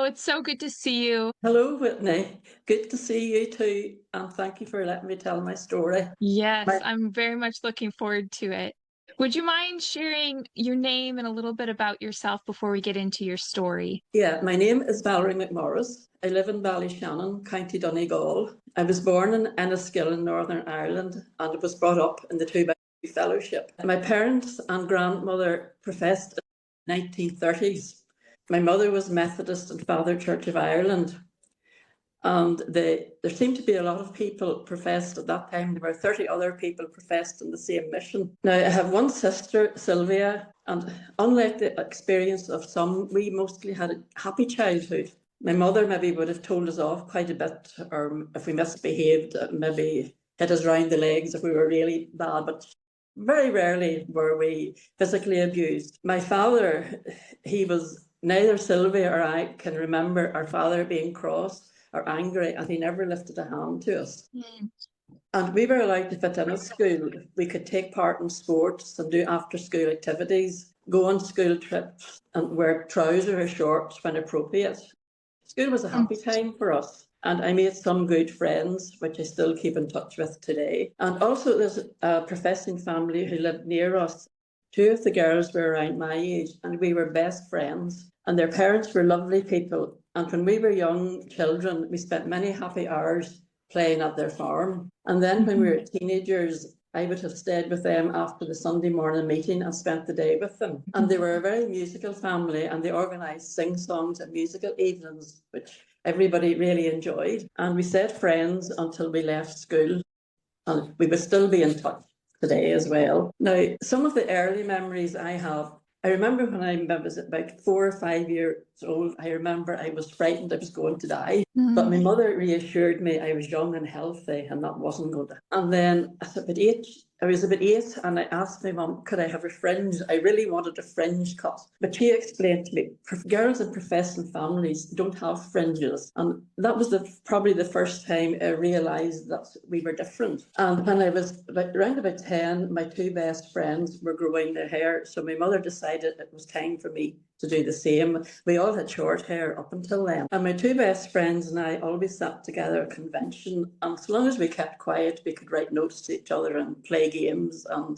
it's so good to see you. Hello, Whitney. Good to see you too, and thank you for letting me tell my story. Yes, My, I'm very much looking forward to it. Would you mind sharing your name and a little bit about yourself before we get into your story? yeah, my name is Valerie McMorris. I live in Ballyshannon, County Donegal. I was born in Enniskill in Northern Ireland and was brought up in the 2x2 Fellowship. My parents and grandmother professed in the 1930s. My mother was Methodist and Father Church of Ireland. And there seemed to be a lot of people professed at that time. There were 30 other people professed in the same mission. Now, I have one sister, Sylvia, and unlike the experience of some, we mostly had a happy childhood. My mother maybe would have told us off quite a bit, or if we misbehaved, maybe hit us round the legs if we were really bad, but very rarely were we physically abused. My father, neither Sylvia or I can remember our father being cross or angry, and he never lifted a hand to us. Mm. And we were allowed to fit in at school. We could take part in sports and do after school activities, go on school trips, and wear trousers or shorts when appropriate. School was a happy time for us. And I made some good friends, which I still keep in touch with today. And also, there's a professing family who lived near us. Two of the girls were around my age, and we were best friends. And their parents were lovely people. And when we were young children, we spent many happy hours playing at their farm. And then when we were teenagers, I would have stayed with them after the Sunday morning meeting and spent the day with them. And they were a very musical family, and they organised sing-songs and musical evenings, which everybody really enjoyed. And we stayed friends until we left school, and we would still be in touch today as well. Now, some of the early memories I have, I remember when I was about 4 or 5 years old, I remember I was frightened I was going to die. But my mother reassured me I was young and healthy and that wasn't going to. And then I was about eight and I asked my mum, could I have a fringe? I really wanted a fringe cut. But she explained to me, girls in professing families don't have fringes. And that was probably the first time I realised that we were different. And when I was around about 10, my two best friends were growing their hair. So my mother decided it was time for me to do the same. We all had short hair up until then. And my two best friends and I always sat together at convention. And as long as we kept quiet, we could write notes to each other and play games. And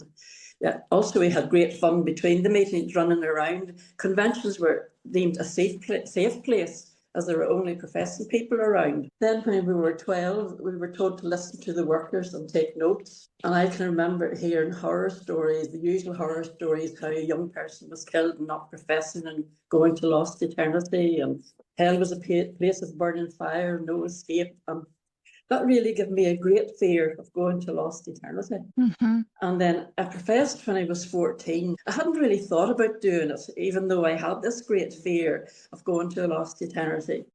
yeah, also we had great fun between the meetings, running around. Conventions were deemed a safe place, as there were only professing people around. Then when we were 12, we were told to listen to the workers and take notes. And I can remember hearing horror stories, the usual horror stories, how a young person was killed and not professing and going to lost eternity, and hell was a place of burning fire, no escape. And that really gave me a great fear of going to lost eternity. And then I professed when I was 14. I hadn't really thought about doing it, even though I had this great fear of going to a lost eternity.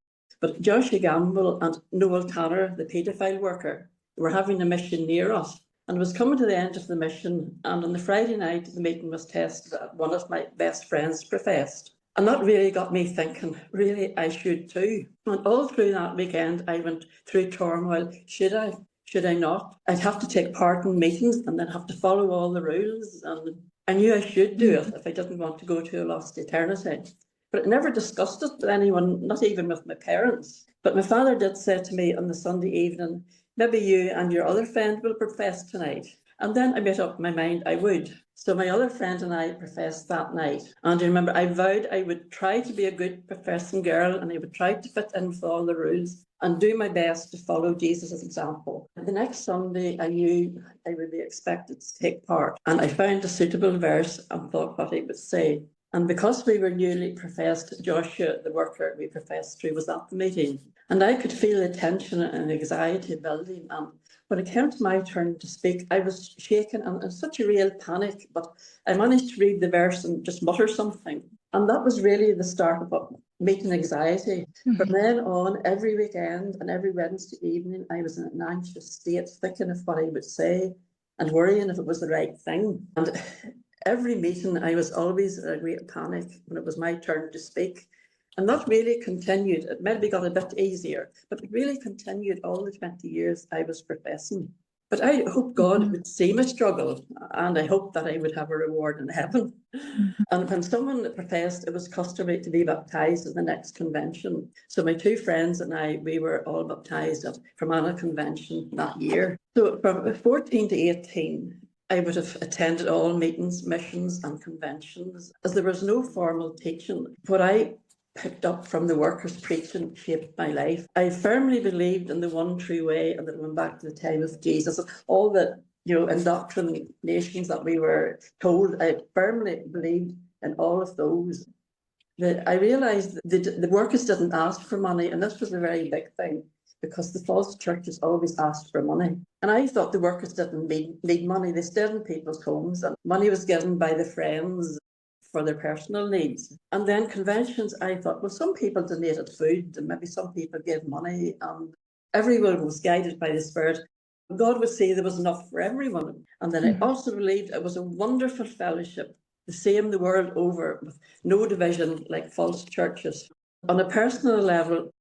But Joshua Gamble and Noel Tanner, the paedophile worker, were having a mission near us and was coming to the end of the mission. And on the Friday night, the meeting was tested that one of my best friends professed. And that really got me thinking, really, I should too. And all through that weekend, I went through turmoil. Should I? Should I not? I'd have to take part in meetings and then have to follow all the rules. And I knew I should do it if I didn't want to go to a lost eternity. But I never discussed it with anyone, not even with my parents. But my father did say to me on the Sunday evening, maybe you and your other friend will profess tonight. And then I made up my mind I would. So my other friend and I professed that night. And I remember I vowed I would try to be a good professing girl and I would try to fit in with all the rules and do my best to follow Jesus' example. The next Sunday, I knew I would be expected to take part. And I found a suitable verse and thought what he would say. And because we were newly professed, Joshua, the worker we professed through, was at the meeting. And I could feel the tension and anxiety building. And when it came to my turn to speak, I was shaken and in such a real panic, but I managed to read the verse and just mutter something. And that was really the start of meeting anxiety. From then on, every weekend and every Wednesday evening, I was in an anxious state, thinking of what I would say and worrying if it was the right thing. And every meeting, I was always in a great panic when it was my turn to speak. And that really continued. It maybe got a bit easier, but it really continued all the 20 years I was professing. But I hope God Mhm. would see my struggle, and I hope that I would have a reward in heaven. Mhm. And when someone professed, it was customary to be baptized at the next convention. So my two friends and I, we were all baptized at Fermanagh Convention that year. So from 14 to 18, I would have attended all meetings, missions, and conventions, as there was no formal teaching. What I picked up from the workers' preaching shaped my life. I firmly believed in the one true way, and that I went back to the time of Jesus. All the indoctrinations that we were told, I firmly believed in all of those. I realised that the workers didn't ask for money, and this was a very big thing, because the false churches always asked for money. And I thought the workers didn't need money. They stayed in people's homes, and money was given by the friends for their personal needs. And then conventions, I thought, well, some people donated food, and maybe some people gave money, and everyone was guided by the Spirit. God would say there was enough for everyone. And then I Mhm. also believed it was a wonderful fellowship, the same the world over, with no division like false churches. On a personal level,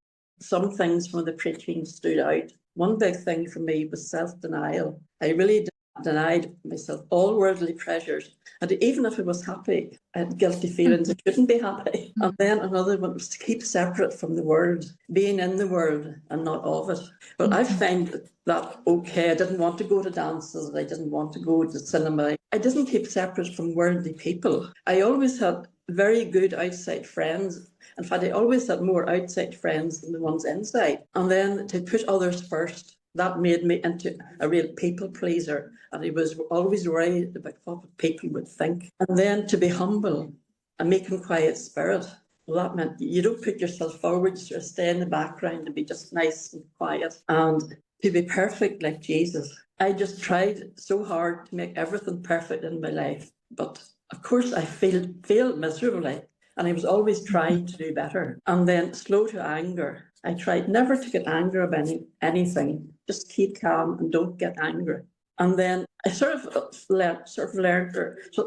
some things from the preaching stood out. One big thing for me was self-denial. I really denied myself all worldly pleasures. And even if I was happy, I had guilty feelings I couldn't be happy. And then another one was to keep separate from the world, being in the world and not of it. Well, I Mhm. found that okay. I didn't want to go to dances. I didn't want to go to cinema. I didn't keep separate from worldly people. I always had very good outside friends. In fact, I always had more outside friends than the ones inside. And then to put others first, that made me into a real people pleaser. And I was always worried about what people would think. And then to be humble, a meek and quiet spirit. Well, that meant you don't put yourself forward, you sort of stay in the background and be just nice and quiet. And to be perfect like Jesus. I just tried so hard to make everything perfect in my life. But of course, I failed miserably. And I was always trying to do better. And then slow to anger. I tried never to get angry about anything. Just keep calm and don't get angry. And then I sort of learned, so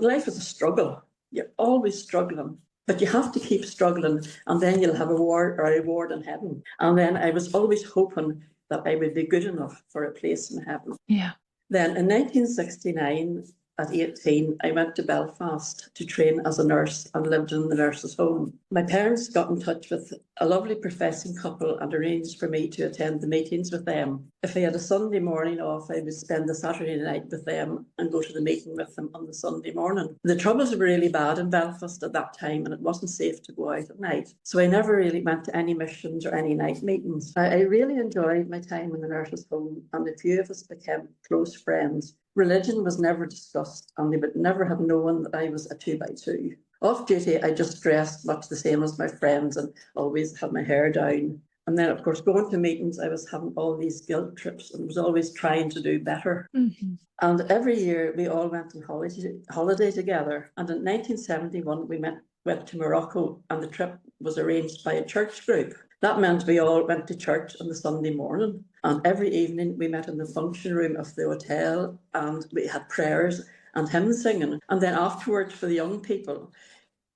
life is a struggle. You're always struggling, but you have to keep struggling, and then you'll have a reward in heaven. And then I was always hoping that I would be good enough for a place in heaven. Yeah. Then in 1969, at 18, I went to Belfast to train as a nurse and lived in the nurse's home. My parents got in touch with a lovely professing couple and arranged for me to attend the meetings with them. If I had a Sunday morning off, I would spend the Saturday night with them and go to the meeting with them on the Sunday morning. The troubles were really bad in Belfast at that time, and it wasn't safe to go out at night. So I never really went to any missions or any night meetings. I really enjoyed my time in the nurse's home, and a few of us became close friends. Religion was never discussed, and they would never have known that I was a 2x2. Off duty, I just dressed much the same as my friends and always had my hair down. And then, of course, going to meetings, I was having all these guilt trips and was always trying to do better. Mhm. And every year we all went on holiday together. And in 1971, we went to Morocco, and the trip was arranged by a church group. That meant we all went to church on the Sunday morning. And every evening we met in the function room of the hotel, and we had prayers and hymn singing. And then afterwards, for the young people,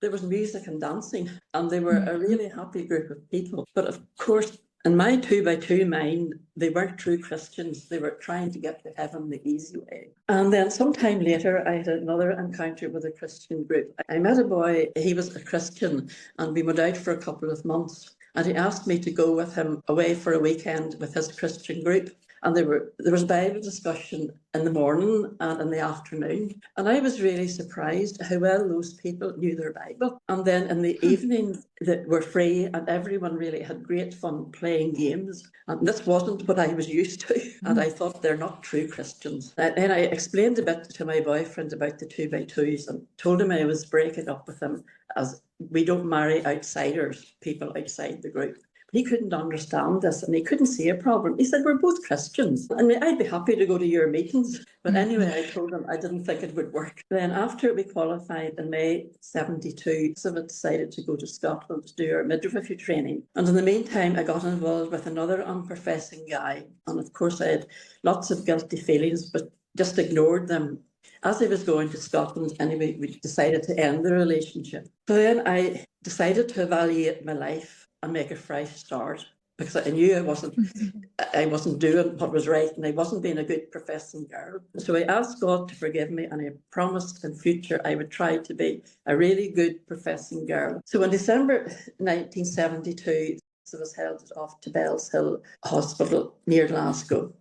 there was music and dancing, and they were a Mhm. really happy group of people. But of course, in my 2x2 mind, they weren't true Christians. They were trying to get to heaven the easy way. And then sometime later, I had another encounter with a Christian group. I met a boy, he was a Christian, and we went out for a couple of months. And he asked me to go with him away for a weekend with his Christian group. And there was Bible discussion in the morning and in the afternoon. And I was really surprised how well those people knew their Bible. And then in the evenings that were free, and everyone really had great fun playing games. And this wasn't what I was used to. And I thought they're not true Christians. And I explained a bit to my boyfriend about the 2x2s and told him I was breaking up with him, as we don't marry outsiders, people outside the group. He couldn't understand this, and he couldn't see a problem. He said, we're both Christians. I mean, I'd be happy to go to your meetings. But anyway, I told him I didn't think it would work. Then after we qualified in May 72, so we decided to go to Scotland to do our midwifery training. And in the meantime, I got involved with another unprofessing guy. And of course, I had lots of guilty feelings, but just ignored them. As I was going to Scotland, anyway, we decided to end the relationship. So then I decided to evaluate my life and make a fresh start. because I knew Mhm. I wasn't doing what was right and I wasn't being a good professing girl. So I asked God to forgive me and I promised in future I would try to be a really good professing girl. So in December 1972, I was held off to Bells Hill Hospital near Glasgow.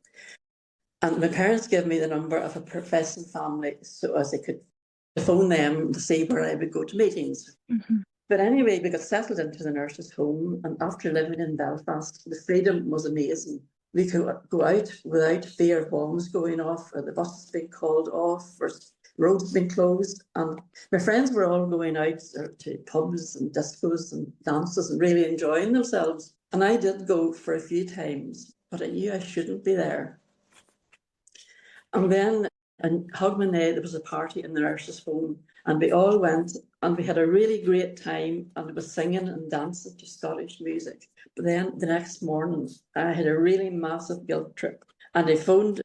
And my parents gave me the number of a professing family so as I could phone them to see where I would go to meetings. Mhm. But anyway, we got settled into the nurse's home, and after living in Belfast, the freedom was amazing. We could go out without fear of bombs going off, or the buses being called off, or roads being closed. And my friends were all going out to pubs and discos and dances and really enjoying themselves. And I did go for a few times, but I knew I shouldn't be there. And then in Hogmanay, there was a party in the nurse's home, and we all went, and we had a really great time, and it was singing and dancing to Scottish music. But then the next morning, I had a really massive guilt trip, and I phoned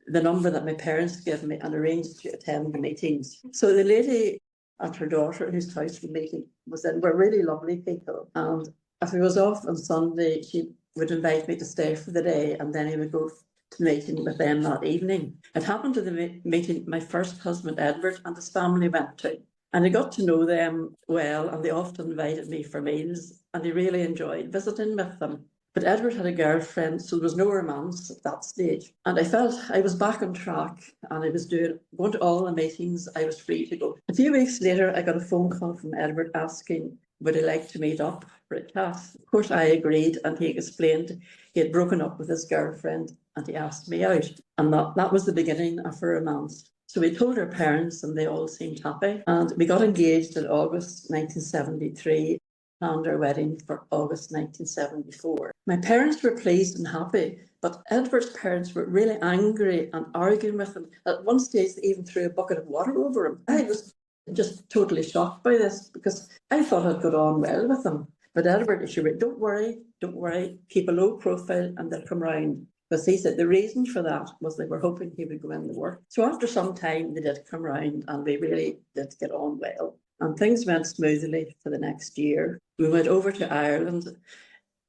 the number that my parents gave me and arranged to attend the meetings. So the lady and her daughter, whose house the meeting was in, were really lovely people. And if I was off on Sunday, she would invite me to stay for the day, and then I would go to meeting with them that evening. It happened to the meeting my first husband, Edward, and his family went to. And I got to know them well, and they often invited me for meals, and I really enjoyed visiting with them. But Edward had a girlfriend, so there was no romance at that stage. And I felt I was back on track, and I was going to all the meetings. I was free to go. A few weeks later, I got a phone call from Edward asking, would I like to meet up for a chat? Of course, I agreed, and he explained he had broken up with his girlfriend and he asked me out. And that was the beginning of a romance. So we told our parents and they all seemed happy. And we got engaged in August 1973, planned our wedding for August 1974. My parents were pleased and happy, but Edward's parents were really angry and arguing with him. At one stage, they even threw a bucket of water over him. I was just totally shocked by this because I thought I'd got on well with him. But Edward assured, don't worry, keep a low profile and they'll come round. Because he said the reason for that was they were hoping he would go into work. So after some time, they did come round and we really did get on well. And things went smoothly for the next year. We went over to Ireland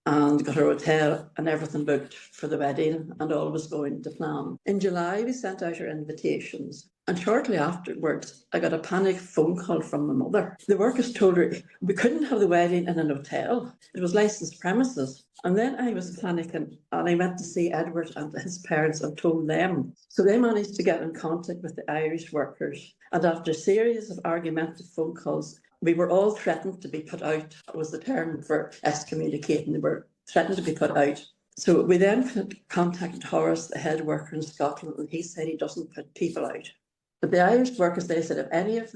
and got a hotel and everything booked for the wedding, and all was going to plan. In July, we sent out our invitations. And shortly afterwards, I got a panic phone call from my mother. The workers told her we couldn't have the wedding in an hotel. It was licensed premises. And then I was panicking and I went to see Edward and his parents and told them. So they managed to get in contact with the Irish workers. And after a series of argumentative phone calls, we were all threatened to be put out. That was the term for excommunicating. They were threatened to be put out. So we then contacted Horace, the head worker in Scotland, and he said he doesn't put people out. But the Irish workers, they said if any of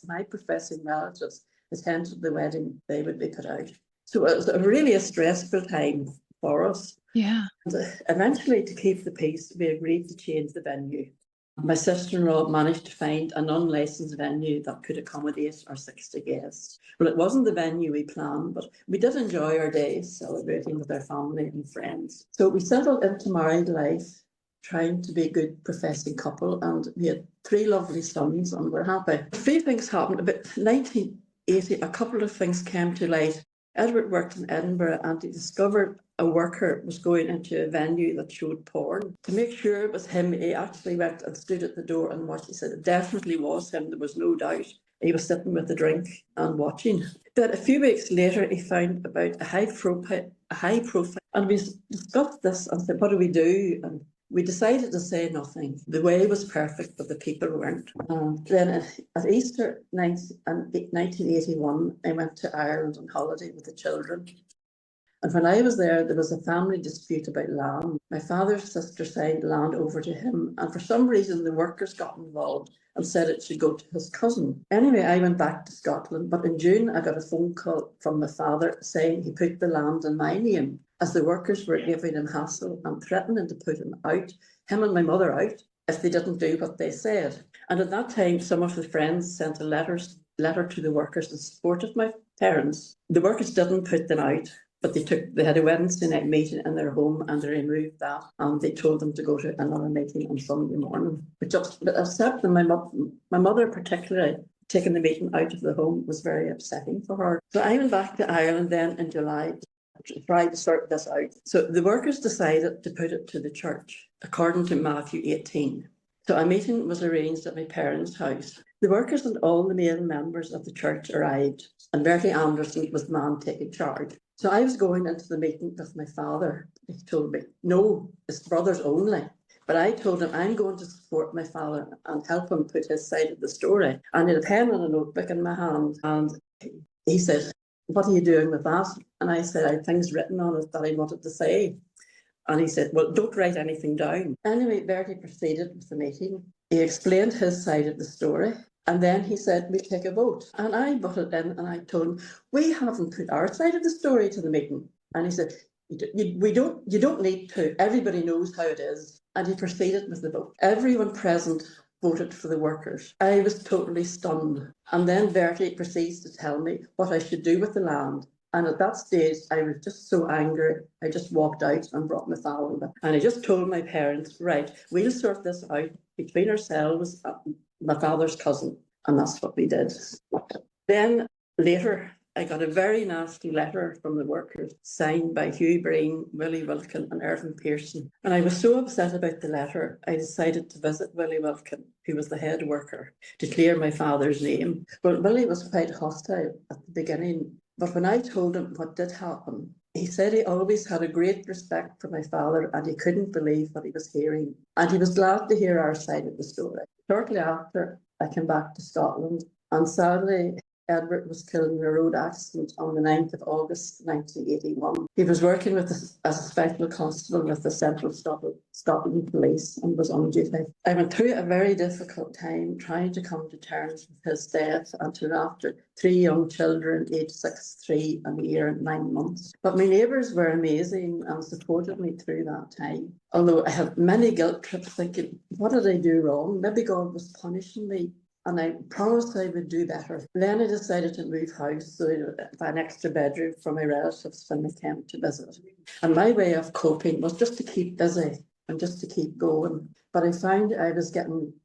my professing relatives attended the wedding, they would be put out. So it was really a stressful time for us. Yeah. And eventually, to keep the peace, we agreed to change the venue. My sister-in-law managed to find an unlicensed venue that could accommodate our 60 guests. Well, it wasn't the venue we planned, but we did enjoy our days celebrating with our family and friends. So we settled into married life, trying to be a good professing couple, and we had 3 lovely sons and we're happy. A few things happened. About 1980, a couple of things came to light. Edward worked in Edinburgh and he discovered a worker was going into a venue that showed porn. To make sure it was him, he actually went and stood at the door and watched. He said it definitely was him, there was no doubt. He was sitting with a drink and watching. But a few weeks later, he found about a high profile, and we discussed this and said, what do we do? And we decided to say nothing. The way was perfect, but the people weren't. And then at Easter 1981, I went to Ireland on holiday with the children. And when I was there, there was a family dispute about land. My father's sister signed land over to him, and for some reason, the workers got involved and said it should go to his cousin. Anyway, I went back to Scotland, but in June, I got a phone call from my father saying he put the land in my name, as the workers were giving him hassle and threatening to put him and my mother out, if they didn't do what they said. And at that time, some of the friends sent a letter to the workers in support of my parents. The workers didn't put them out, but they had a Wednesday night meeting in their home and they removed that, and they told them to go to another meeting on Sunday morning. But except that my mother particularly, taking the meeting out of the home was very upsetting for her. So I went back to Ireland then in July try to sort this out. So the workers decided to put it to the church, according to Matthew 18. So a meeting was arranged at my parents' house. The workers and all the male members of the church arrived, and Bertie Anderson was the man taking charge. So I was going into the meeting with my father. He told me, no, it's brothers only. But I told him I'm going to support my father and help him put his side of the story. And he had a pen and a notebook in my hand. And he said, what are you doing with that? And I said, I had things written on it that I wanted to say. And he said, well, don't write anything down. Anyway, Bertie proceeded with the meeting. He explained his side of the story. And then he said, we'll take a vote. And I butted in and I told him, we haven't put our side of the story to the meeting. And he said, you don't need to. Everybody knows how it is. And he proceeded with the vote. Everyone present voted for the workers. I was totally stunned. And then Bertie proceeds to tell me what I should do with the land. And at that stage, I was just so angry. I just walked out and brought my father. And I just told my parents, right, we'll sort this out between ourselves, my father's cousin. And that's what we did. Then later, I got a very nasty letter from the workers, signed by Hugh Breen, Willie Wilkin and Irvin Pearson. And I was so upset about the letter, I decided to visit Willie Wilkin, who was the head worker, to clear my father's name. But Willie was quite hostile at the beginning. But when I told him what did happen, he said he always had a great respect for my father and he couldn't believe what he was hearing. And he was glad to hear our side of the story. Shortly after, I came back to Scotland, and sadly, Edward was killed in a road accident on the 9th of August 1981. He was working as a special constable with the Central Scotland Police and was on duty. I went through a very difficult time trying to come to terms with his death until after 3 young children aged 6, 3 and a year and 9 months. But my neighbours were amazing and supported me through that time. Although I had many guilt trips thinking, what did I do wrong? Maybe God was punishing me. And I promised I would do better. Then I decided to move house so I had an extra bedroom for my relatives when they came to visit. And my way of coping was just to keep busy and just to keep going. But I found I was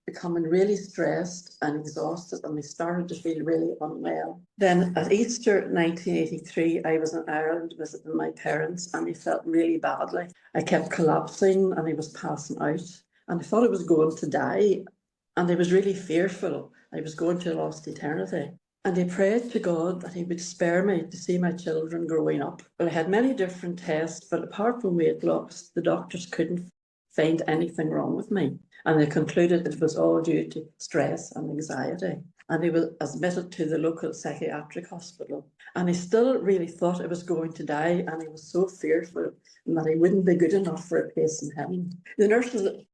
becoming really stressed and exhausted, and I started to feel really unwell. Then at Easter 1983, I was in Ireland visiting my parents, and I felt really badly. I kept collapsing and I was passing out, and I thought I was going to die. And I was really fearful. I was going to a lost eternity. And I prayed to God that he would spare me to see my children growing up. Well, I had many different tests, but apart from weight loss, the doctors couldn't find anything wrong with me. And they concluded it was all due to stress and anxiety. And I was admitted to the local psychiatric hospital. And I still really thought I was going to die. And I was so fearful that I wouldn't be good enough for a place in heaven. The nurses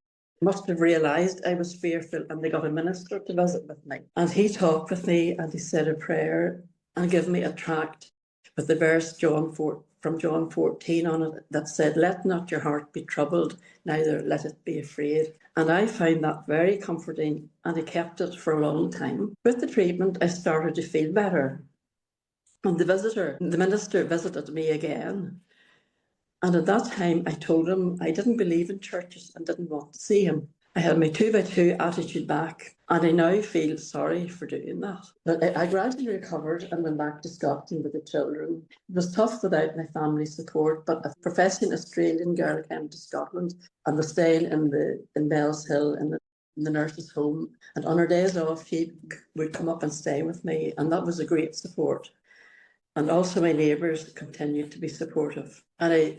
must have realised I was fearful, and they got a minister to visit with me. And he talked with me and he said a prayer and gave me a tract with the verse from John 14 on it that said, let not your heart be troubled, neither let it be afraid. And I found that very comforting, and I kept it for a long time. With the treatment, I started to feel better. And the minister visited me again. And at that time, I told him I didn't believe in churches and didn't want to see him. I had my 2x2 attitude back, and I now feel sorry for doing that. But I gradually recovered and went back to Scotland with the children. It was tough without my family support, but a professing Australian girl came to Scotland and was staying in Bells Hill in the nurse's home. And on her days off, she would come up and stay with me, and that was a great support. And also my neighbours continued to be supportive. And I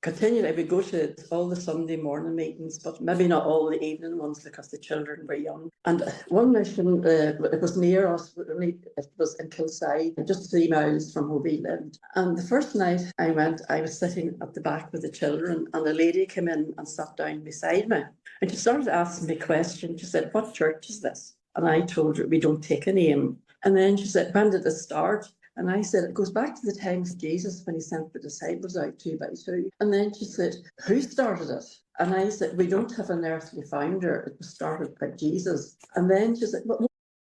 would go to all the Sunday morning meetings, but maybe not all the evening ones because the children were young. And one mission, it was near us, it was in Kilside, just 3 miles from where we lived. And the first night I went, I was sitting at the back with the children, and a lady came in and sat down beside me. And she started asking me questions. She said, what church is this? And I told her, we don't take a name. And then she said, when did it start? And I said, it goes back to the times of Jesus when he sent the disciples out 2 by 2. And then she said, who started it? And I said, we don't have an earthly founder. It was started by Jesus. And then she said, well,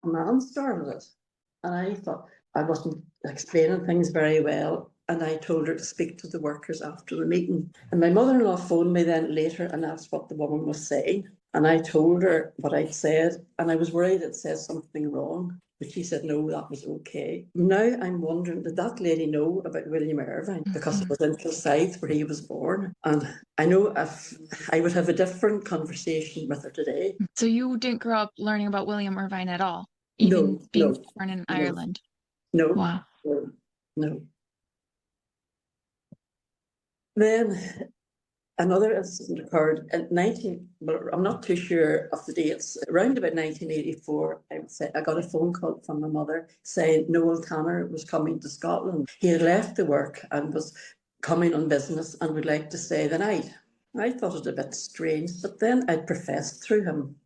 a man started it. And I thought I wasn't explaining things very well. And I told her to speak to the workers after the meeting. And my mother-in-law phoned me then later and asked what the woman was saying. And I told her what I'd said, and I was worried it said something wrong. But she said, no, that was okay. Now I'm wondering, did that lady know about William Irvine? Because it was in Kilsyth where he was born. And I know if I would have a different conversation with her today. So you didn't grow up learning about William Irvine at all, even No, being no, born in no, Ireland? no, Wow. no, no. Then another incident occurred in well, I'm not too sure of the dates. Around about 1984, I would say, I got a phone call from my mother saying Noel Tanner was coming to Scotland. He had left the work and was coming on business and would like to stay the night. I thought it a bit strange, but then I'd professed through him.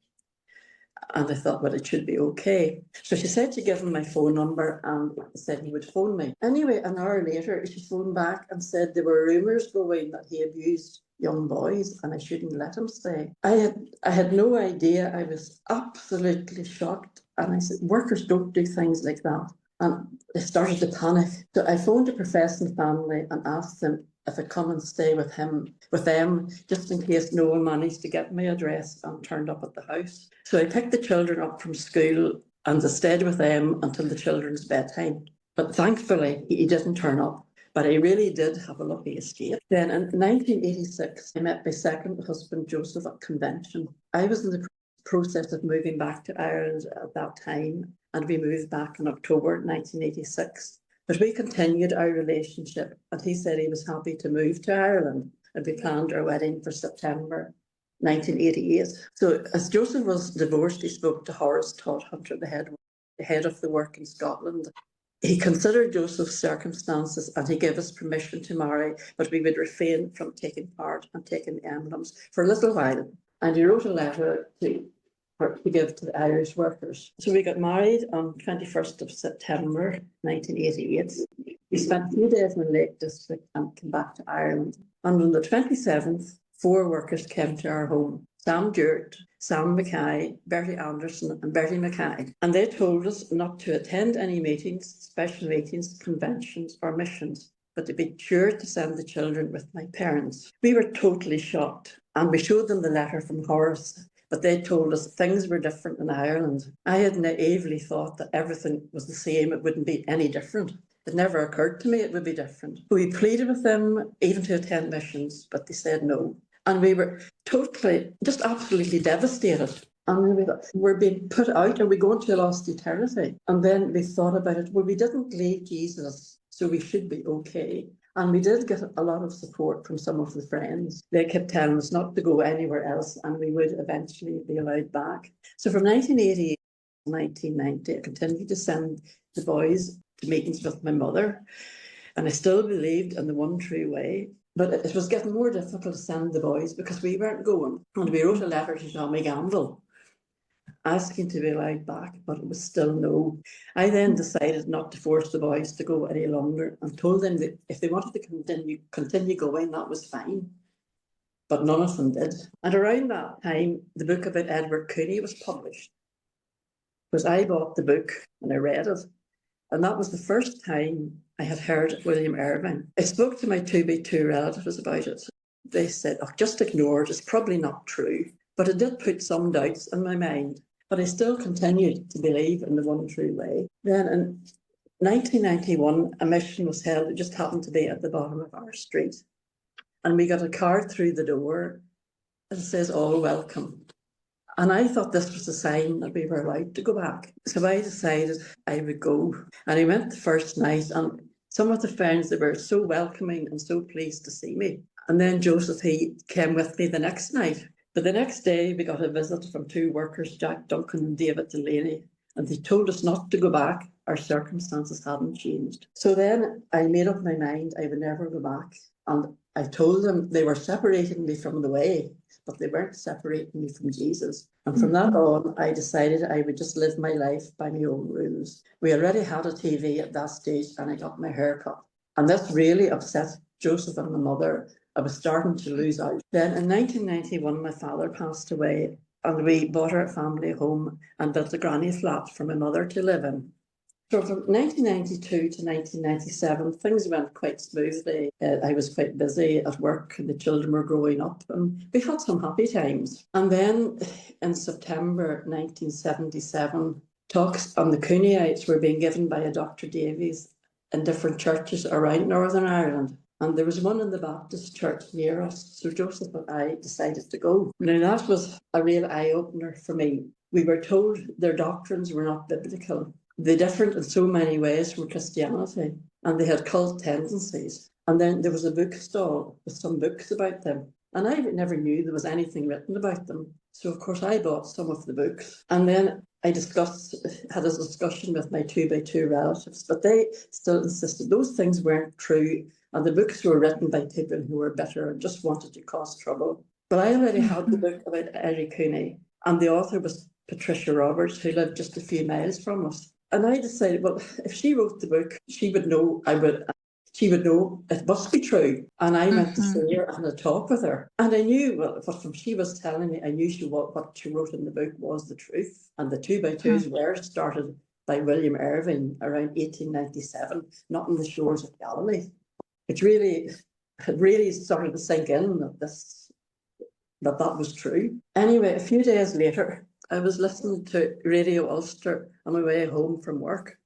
And I thought, well, it should be okay. So she said she'd give him my phone number and said he would phone me. Anyway, an hour later, she phoned back and said there were rumours going that he abused young boys and I shouldn't let him stay. I had no idea. I was absolutely shocked. And I said, workers don't do things like that. And I started to panic. So I phoned the Professing family and asked them if I'd come and stay with them, just in case no one managed to get my address and turned up at the house. So I picked the children up from school and I stayed with them until the children's bedtime. But thankfully, he didn't turn up. But I really did have a lucky escape. Then in 1986, I met my second husband, Joseph, at convention. I was in the process of moving back to Ireland at that time, and we moved back in October 1986. But we continued our relationship, and he said he was happy to move to Ireland, and we planned our wedding for September 1988. So as Joseph was divorced, he spoke to Horace Todhunter, the head of the work in Scotland. He considered Joseph's circumstances and he gave us permission to marry, but we would refrain from taking part and taking the emblems for a little while. And he wrote a letter to give to the Irish workers. So we got married on 21st of September 1988. We spent a few days in the Lake District and came back to Ireland. And on the 27th, 4 workers came to our home. Sam Dewart, Sam Mackay, Bertie Anderson and Bertie Mackay. And they told us not to attend any meetings, special meetings, conventions or missions, but to be sure to send the children with my parents. We were totally shocked and we showed them the letter from Horace, but they told us things were different in Ireland. I had naively thought that everything was the same, it wouldn't be any different. It never occurred to me it would be different. We pleaded with them even to attend missions, but they said no. And we were totally, just absolutely devastated. And we thought, we're being put out, are we going to a lost eternity? And then we thought about it, well, we didn't leave Jesus, so we should be okay. And we did get a lot of support from some of the friends. They kept telling us not to go anywhere else, and we would eventually be allowed back. So from 1988 to 1990, I continued to send the boys to meetings with my mother, and I still believed in the one true way. But it was getting more difficult to send the boys because we weren't going. And we wrote a letter to Tommy Gamble asking to be allowed back, but it was still no. I then decided not to force the boys to go any longer and told them that if they wanted to continue going, that was fine. But none of them did. And around that time, the book about Edward Cooney was published. Because I bought the book and I read it. And that was the first time I had heard of William Irvine. I spoke to my 2B2 relatives about it. They said, oh, just ignore it, it's probably not true. But it did put some doubts in my mind. But I still continued to believe in the one true way. Then in 1991, a mission was held. It just happened to be at the bottom of our street. And we got a card through the door that says, all welcome. And I thought this was a sign that we were allowed to go back. So I decided I would go. And I went the first night, and some of the friends, they were so welcoming and so pleased to see me. And then Joseph, he came with me the next night. But the next day, we got a visit from 2 workers, Jack Duncan and David Delaney, and they told us not to go back. Our circumstances hadn't changed. So then I made up my mind I would never go back. And I told them they were separating me from the way, but they weren't separating me from Jesus. And from that on, I decided I would just live my life by my own rules. We already had a TV at that stage, and I got my hair cut. And this really upset Joseph and my mother. I was starting to lose out. Then in 1991, my father passed away, and we bought our family home and built a granny flat for my mother to live in. So from 1992 to 1997, things went quite smoothly. I was quite busy at work and the children were growing up and we had some happy times. And then in September 1977, talks on the Cooneites were being given by a Dr. Davies in different churches around Northern Ireland. And there was one in the Baptist church near us, so Joseph and I decided to go. Now that was a real eye-opener for me. We were told their doctrines were not biblical. They differed in so many ways from Christianity, and they had cult tendencies. And then there was a bookstall with some books about them. And I never knew there was anything written about them. So, of course, I bought some of the books. And then I had a discussion with my 2x2 relatives, but they still insisted those things weren't true. And the books were written by people who were bitter and just wanted to cause trouble. But I already had the book about Eric Cooney, and the author was Patricia Roberts, who lived just a few miles from us. And I decided, well, if she wrote the book, she would know it must be true. And I went to see her and had a talk with her. And I knew, well, from she was telling me, I knew what she wrote in the book was the truth. And the 2x2s were started by William Irving around 1897, not on the shores of Galilee. It really started to sink in that was true. Anyway, a few days later, I was listening to Radio Ulster on my way home from work,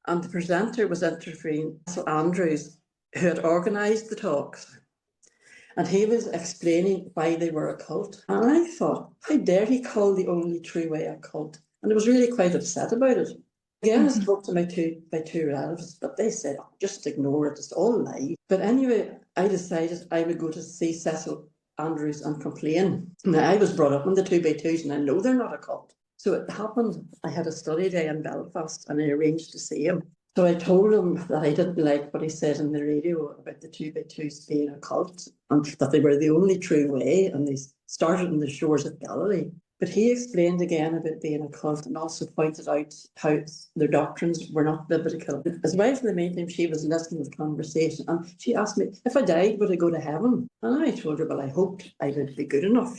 and the presenter was interviewing Russell Andrews, who had organised the talks, and he was explaining why they were a cult. And I thought, how dare he call the only true way a cult? And I was really quite upset about it. Again, I spoke to my 2x2 relatives, but they said, oh, just ignore it, it's all lies. But anyway, I decided I would go to see Cecil Andrews and complain. Now, I was brought up on the 2x2s, and I know they're not a cult. So it happened, I had a study day in Belfast, and I arranged to see him. So I told him that I didn't like what he said in the radio about the 2x2s being a cult, and that they were the only true way, and they started on the shores of Galilee. But he explained again about being a cult, and also pointed out how their doctrines were not biblical. His wife, in the meantime, she was listening to the conversation, and she asked me, if I died, would I go to heaven? And I told her, well, I hoped I would be good enough.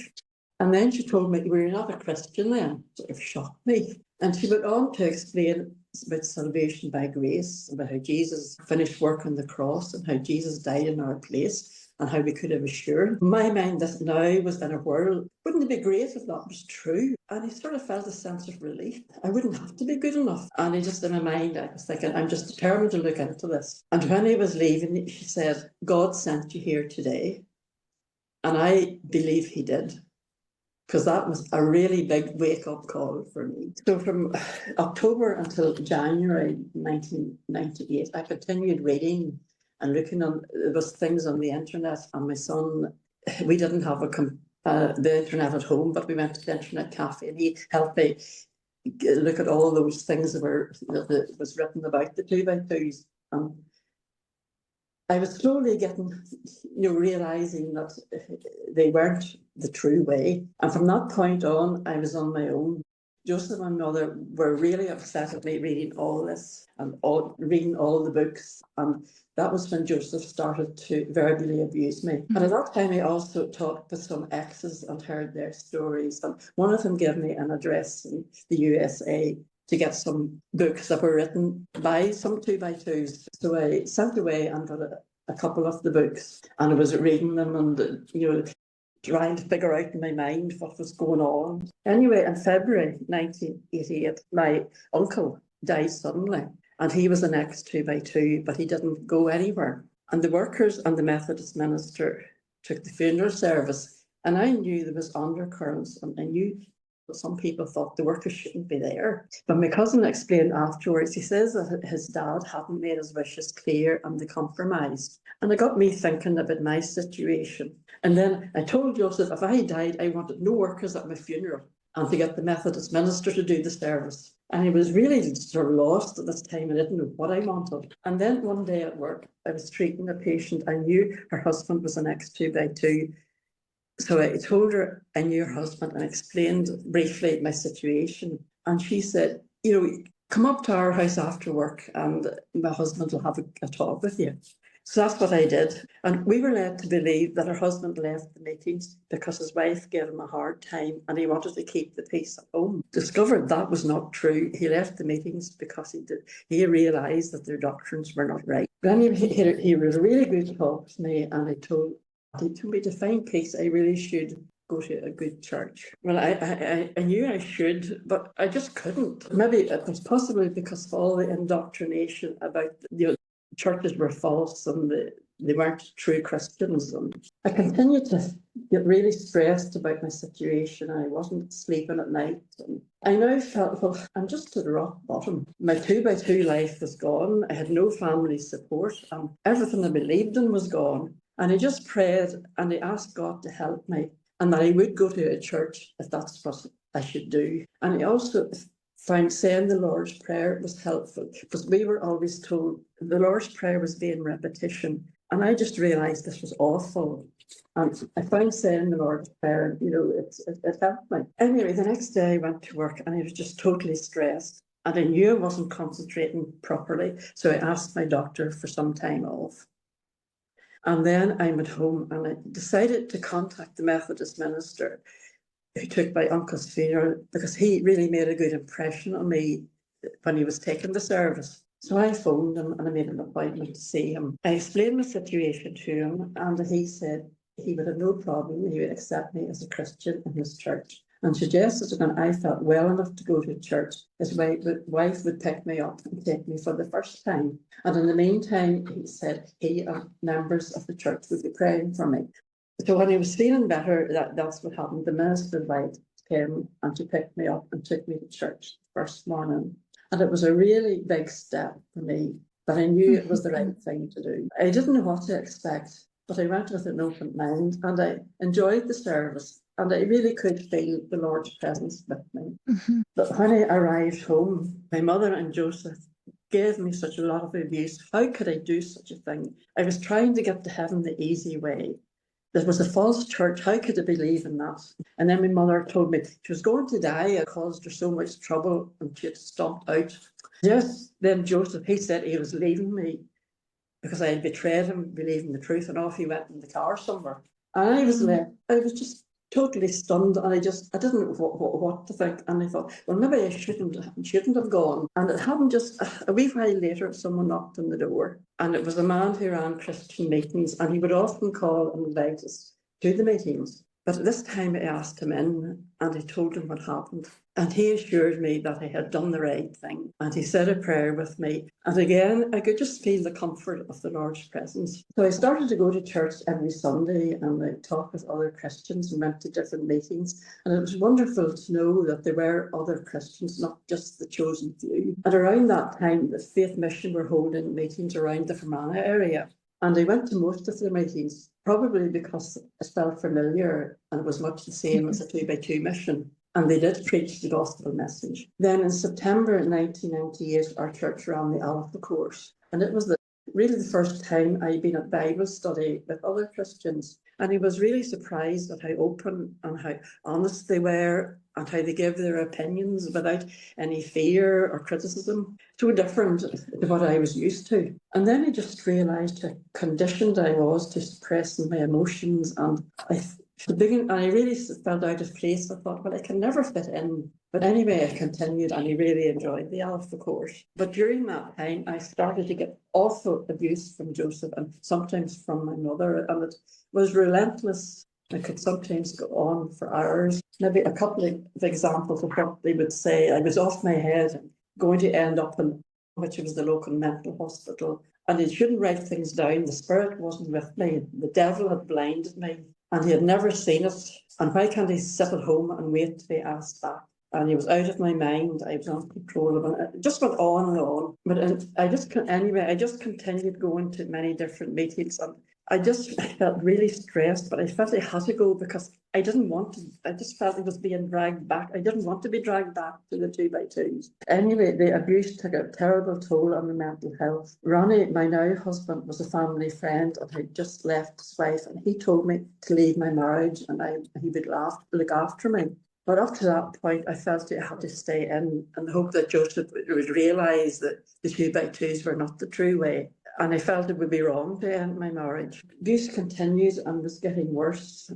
And then she told me, were you not a Christian then? Sort of shocked me. And she went on to explain about salvation by grace, about how Jesus finished work on the cross, and how Jesus died in our place, and how we could have assured. My mind this now was in a whirl. Wouldn't it be great if that was true? And I sort of felt a sense of relief. I wouldn't have to be good enough. And I just, in my mind, I was thinking, I'm just determined to look into this. And when I was leaving, she said, God sent you here today. And I believe he did, because that was a really big wake-up call for me. So from October until January 1998, I continued reading and looking on, there was things on the internet, and my son, we didn't have the internet at home, but we went to the internet cafe, and he helped me look at all those things that was written about the 2x2s. I was slowly getting, realising that they weren't the true way. And from that point on, I was on my own. Joseph and Mother were really upset at me reading all this and reading all the books. And that was when Joseph started to verbally abuse me. And at that time, I also talked with some exes and heard their stories. And one of them gave me an address in the USA to get some books that were written by some 2x2s. So I sent away and got a couple of the books, and I was reading them and, trying to figure out in my mind what was going on. Anyway, in February 1988, my uncle died suddenly, and he was an ex-2x2, but he didn't go anywhere. And the workers and the Methodist minister took the funeral service, and I knew there was undercurrents, and I knew some people thought the workers shouldn't be there. But my cousin explained afterwards, he says that his dad hadn't made his wishes clear and they compromised. And it got me thinking about my situation. And then I told Joseph, if I died, I wanted no workers at my funeral, and to get the Methodist minister to do the service. And he was really sort of lost at this time. I didn't know what I wanted. And then one day at work, I was treating a patient. I knew her husband was an ex-2x2. So I told her I knew her husband and explained briefly my situation. And she said, come up to our house after work and my husband will have a talk with you. So that's what I did. And we were led to believe that her husband left the meetings because his wife gave him a hard time and he wanted to keep the peace at home. Discovered that was not true. He left the meetings because he realised that their doctrines were not right. But anyway, he was a really good talk to me, and he told me to find peace, I really should go to a good church. Well, I knew I should, but I just couldn't. Maybe it was possibly because of all the indoctrination about, churches were false and they weren't true Christians. And I continued to get really stressed about my situation. I wasn't sleeping at night. And I now felt, well, I'm just at the rock bottom. My 2x2 life was gone. I had no family support, and everything I believed in was gone. And I just prayed and I asked God to help me, and that I would go to a church if that's what I should do. And I also found saying the Lord's Prayer was helpful, because we were always told the Lord's Prayer was being repetition. And I just realised this was awful. And I found saying the Lord's Prayer, it helped me. Anyway, the next day I went to work and I was just totally stressed. And I knew I wasn't concentrating properly. So I asked my doctor for some time off. And then I'm at home and I decided to contact the Methodist minister who took my uncle's funeral, because he really made a good impression on me when he was taking the service. So I phoned him and I made an appointment to see him. I explained my situation to him and he said he would have no problem, he would accept me as a Christian in his church, and suggested that when I felt well enough to go to church, his wife would pick me up and take me for the first time. And in the meantime, he said he and members of the church would be praying for me. So when I was feeling better, that's what happened. The minister's wife came and she picked me up and took me to church the first morning. And it was a really big step for me, but I knew it was the right thing to do. I didn't know what to expect, but I went with an open mind and I enjoyed the service. And I really could feel the Lord's presence with me. But when I arrived home, my mother and Joseph gave me such a lot of abuse. How could I do such a thing? I was trying to get to heaven the easy way. There was a false church. How could I believe in that? And then my mother told me she was going to die. I caused her so much trouble and she had stomped out. Yes, then Joseph, he said he was leaving me because I had betrayed him, believing the truth, and off he went in the car somewhere. And I was left. I was just totally stunned, and I didn't know what to think. And I thought, well, maybe I shouldn't have gone. And it happened just a wee while later. Someone knocked on the door, and it was a man who ran Christian meetings, and he would often call and invite us to the meetings. But this time I asked him in, and I told him what happened. And he assured me that I had done the right thing. And he said a prayer with me. And again, I could just feel the comfort of the Lord's presence. So I started to go to church every Sunday and I talked with other Christians and went to different meetings. And it was wonderful to know that there were other Christians, not just the chosen few. And around that time, the Faith Mission were holding meetings around the Fermanagh area. And I went to most of their meetings, probably because it felt familiar and it was much the same as a 2x2 mission. And they did preach the gospel message. Then in September 1998, our church ran the Alpha course. And it was really the first time I'd been at Bible study with other Christians. And I was really surprised at how open and how honest they were and how they gave their opinions without any fear or criticism. So different to what I was used to. And then I just realised how conditioned I was to suppressing my emotions. And I really felt out of place. I thought, well, I can never fit in. But anyway, I continued and I really enjoyed the Alpha course. But during that time, I started to get awful abuse from Joseph and sometimes from my mother. And it was relentless. I could sometimes go on for hours. Maybe a couple of examples of what they would say. I was off my head and going to end up in, which was the local mental hospital. And I shouldn't write things down. The spirit wasn't with me. The devil had blinded me. And he had never seen it. And why can't he sit at home and wait to be asked back? And he was out of my mind. I was uncontrollable. It just went on and on. But I just continued going to many different meetings. And I felt really stressed, but I felt I had to go because I didn't want to. I just felt I was being dragged back. I didn't want to be dragged back to the 2x2s. Anyway, the abuse took a terrible toll on my mental health. Ronnie, my now husband, was a family friend and had just left his wife, and he told me to leave my marriage and he would look after me. But up to that point, I felt I had to stay in and hope that Joseph would realise that the 2x2s were not the true way. And I felt it would be wrong to end my marriage. Abuse continued and was getting worse.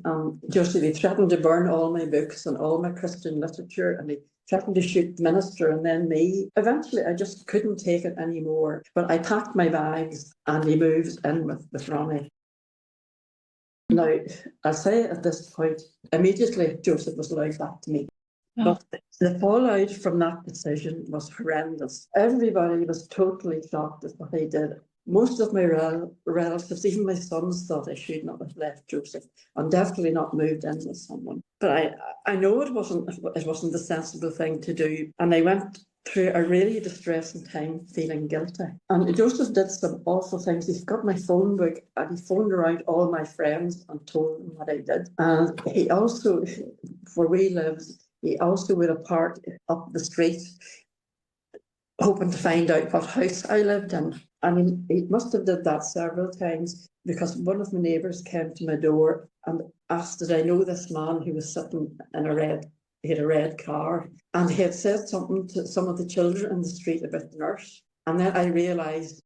Joseph, he threatened to burn all my books and all my Christian literature, and he threatened to shoot the minister and then me. Eventually, I just couldn't take it anymore. But I packed my bags and he moved in with Ronnie. Now, I'll say at this point, immediately Joseph was allowed back to me. Oh, But the fallout from that decision was horrendous. Everybody was totally shocked at what I did. Most of my relatives, even my sons, thought I should not have left Joseph and definitely not moved in with someone. But I know it wasn't the sensible thing to do. And I went through a really distressing time feeling guilty. And Joseph did some awful things. He got my phone book and he phoned around all my friends and told them what I did. And he also, where we lived, he also would have parked up the street hoping to find out what house I lived in. I mean, he must have did that several times because one of my neighbours came to my door and asked, did I know this man who was sitting in he had a red car, and he had said something to some of the children in the street about the nurse. And then I realised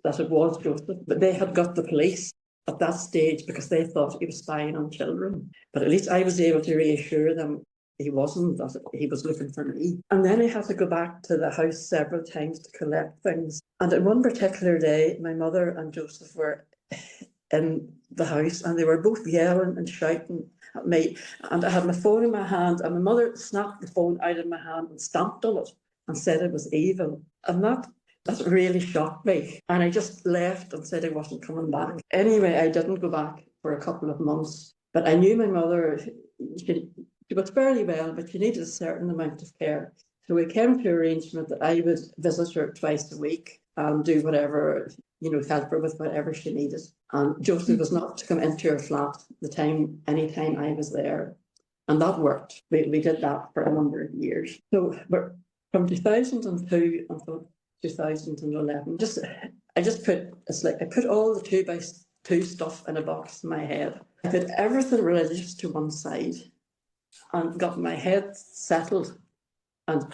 that it was Joseph, but they had got the police at that stage because they thought he was spying on children. But at least I was able to reassure them he wasn't, that he was looking for me. And then I had to go back to the house several times to collect things. And on one particular day, my mother and Joseph were in the house and they were both yelling and shouting at me. And I had my phone in my hand and my mother snapped the phone out of my hand and stamped on it and said it was evil. And that really shocked me. And I just left and said I wasn't coming back. Anyway, I didn't go back for a couple of months. But I knew my mother, she was fairly well, but she needed a certain amount of care. So we came to an arrangement that I would visit her twice a week and do whatever, help her with whatever she needed. And Joseph was not to come into her flat anytime I was there. And that worked. We did that for a number of years. So but from 2002 until 2011, I put all the 2x2 stuff in a box in my head. I put everything religious to one side and got my head settled and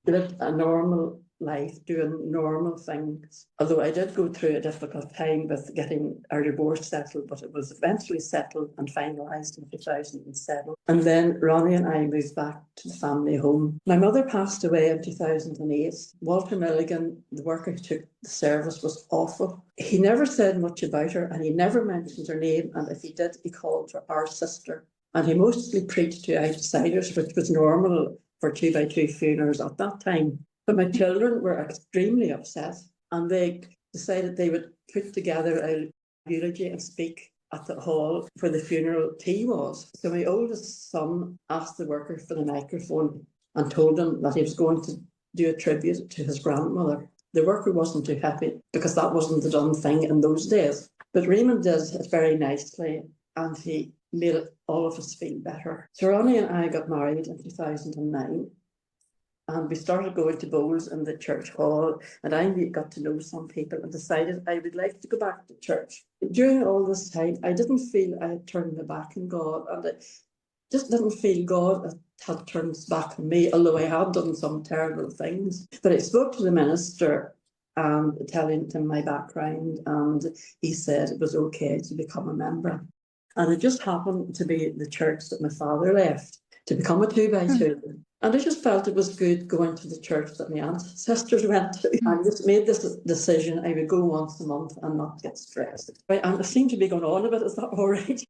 lived a normal life, doing normal things. Although I did go through a difficult time with getting our divorce settled, but it was eventually settled and finalised in 2007. And then Ronnie and I moved back to the family home. My mother passed away in 2008. Walter Milligan, the worker who took the service, was awful. He never said much about her and he never mentioned her name. And if he did, he called her our sister. And he mostly preached to outsiders, which was normal for 2x2 funerals at that time. But my children were extremely upset and they decided they would put together a eulogy and speak at the hall where the funeral tea was. So my oldest son asked the worker for the microphone and told him that he was going to do a tribute to his grandmother. The worker wasn't too happy because that wasn't the done thing in those days. But Raymond did it very nicely and he made all of us feel better. So Ronnie and I got married in 2009. And we started going to bowls in the church hall, and I got to know some people and decided I would like to go back to church. During all this time, I didn't feel I had turned my back on God, and I just didn't feel God had turned his back on me, although I had done some terrible things. But I spoke to the minister and telling him my background, and he said it was okay to become a member. And it just happened to be the church that my father left to become a 2x2. And I just felt it was good going to the church that my ancestors went to. I just made this decision I would go once a month and not get stressed. Right, and I seem to be going on a bit. Is that all right?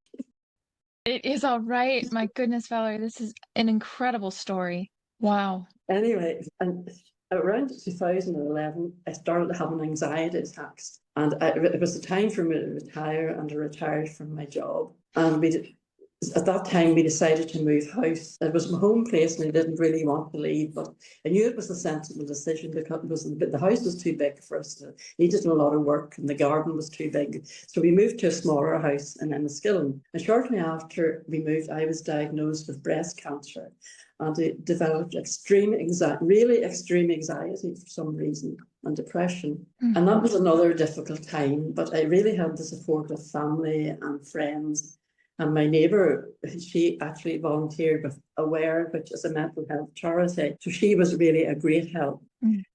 it is all right. My goodness, Valerie, this is an incredible story. Wow. Anyway, and around 2011, I started having anxiety attacks. And it was the time for me to retire, and I retired from my job. And at that time, we decided to move house. It was my home place and I didn't really want to leave, but I knew it was a sensible decision because the house was too big for us. It needed a lot of work and the garden was too big. So we moved to a smaller house in Enniskillen. And shortly after we moved, I was diagnosed with breast cancer and I developed really extreme anxiety for some reason and depression. And that was another difficult time, but I really had the support of family and friends. And my neighbour, she actually volunteered with Aware, which is a mental health charity. So she was really a great help.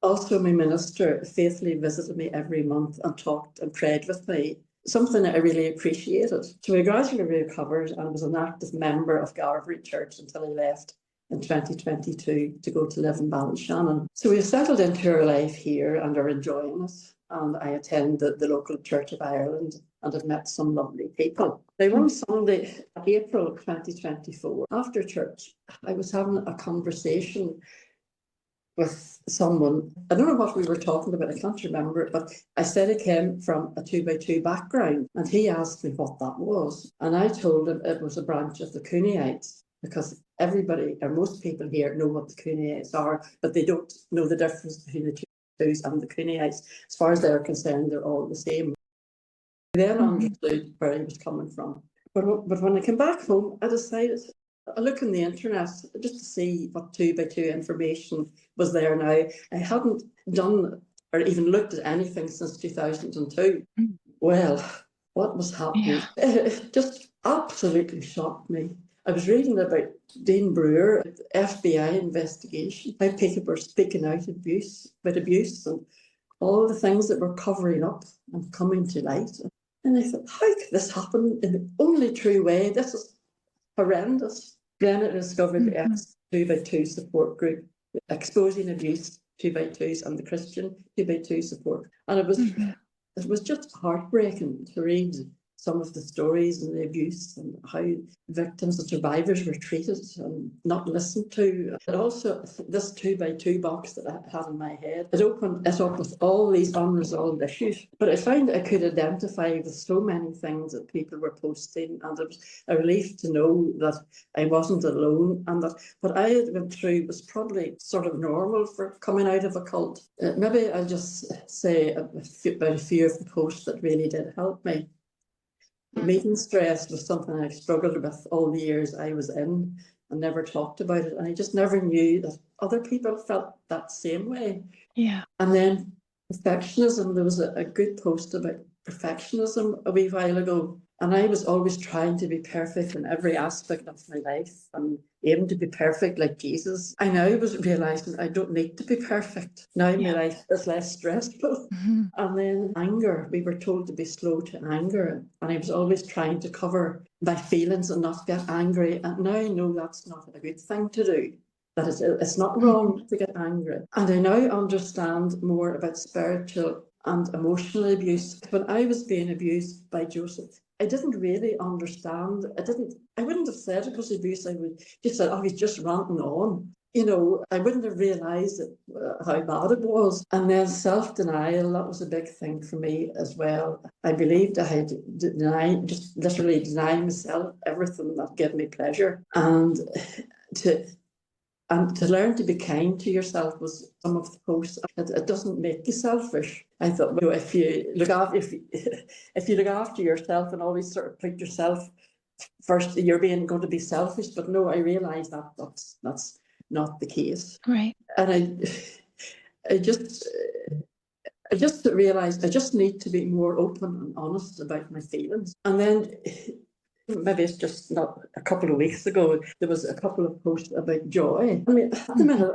Also, my minister faithfully visited me every month and talked and prayed with me, something that I really appreciated. So I gradually recovered and was an active member of Valerie Church until I left in 2022 to go to live in Ballyshannon. So we've settled into our life here and are enjoying it. And I attend the local Church of Ireland and have met some lovely people. Now, one Sunday, April 2024, after church, I was having a conversation with someone. I don't know what we were talking about, I can't remember it, but I said I came from a 2x2 background, and he asked me what that was. And I told him it was a branch of the Cooneyites, because everybody, or most people here, know what the Cooneyites are, but they don't know the difference between the 2x2s and the Cooneyites. As far as they're concerned, they're all the same. I then understood where he was coming from. But when I came back home, I decided I look on the internet just to see what 2x2 information was there now. I hadn't done or even looked at anything since 2002. Well, what was happening? Yeah. It just absolutely shocked me. I was reading about Dean Brewer, FBI investigation, how people were speaking out about abuse and all the things that were covering up and coming to light. And I thought, how could this happen in the only true way? This is horrendous. Then I discovered the X2x2 support group, exposing abuse 2x2s and the Christian 2x2 support. And it was just heartbreaking to read some of the stories and the abuse and how victims and survivors were treated and not listened to. And also this 2x2 box that I had in my head, it opened it up with all these unresolved issues. But I found I could identify with so many things that people were posting, and it was a relief to know that I wasn't alone, and that what I had been through was probably sort of normal for coming out of a cult. Maybe I'll just say about a few of the posts that really did help me. Meeting stress was something I struggled with all the years I was in and never talked about it. And I just never knew that other people felt that same way. Yeah. And then perfectionism, there was a good post about perfectionism a wee while ago. And I was always trying to be perfect in every aspect of my life and aim to be perfect like Jesus. I now was realising I don't need to be perfect. Now my life is less stressful. And then anger, we were told to be slow to anger. And I was always trying to cover my feelings and not get angry. And now I know that's not a good thing to do. That it's not wrong to get angry. And I now understand more about spiritual and emotional abuse. When I was being abused by Joseph, I didn't really understand. I wouldn't have said it was abuse. I would just say, oh, he's just ranting on. You know, I wouldn't have realised how bad it was. And then self-denial, that was a big thing for me as well. I believed I had just literally denying myself everything that gave me pleasure. And to learn to be kind to yourself was some of the posts. It doesn't make you selfish. I thought, well, if you look after yourself and always sort of put yourself first, you're going to be selfish. But no, I realised that that's not the case. Right. And I just realised I just need to be more open and honest about my feelings. And then maybe it's just not a couple of weeks ago, there was a couple of posts about joy. I mean, at the minute,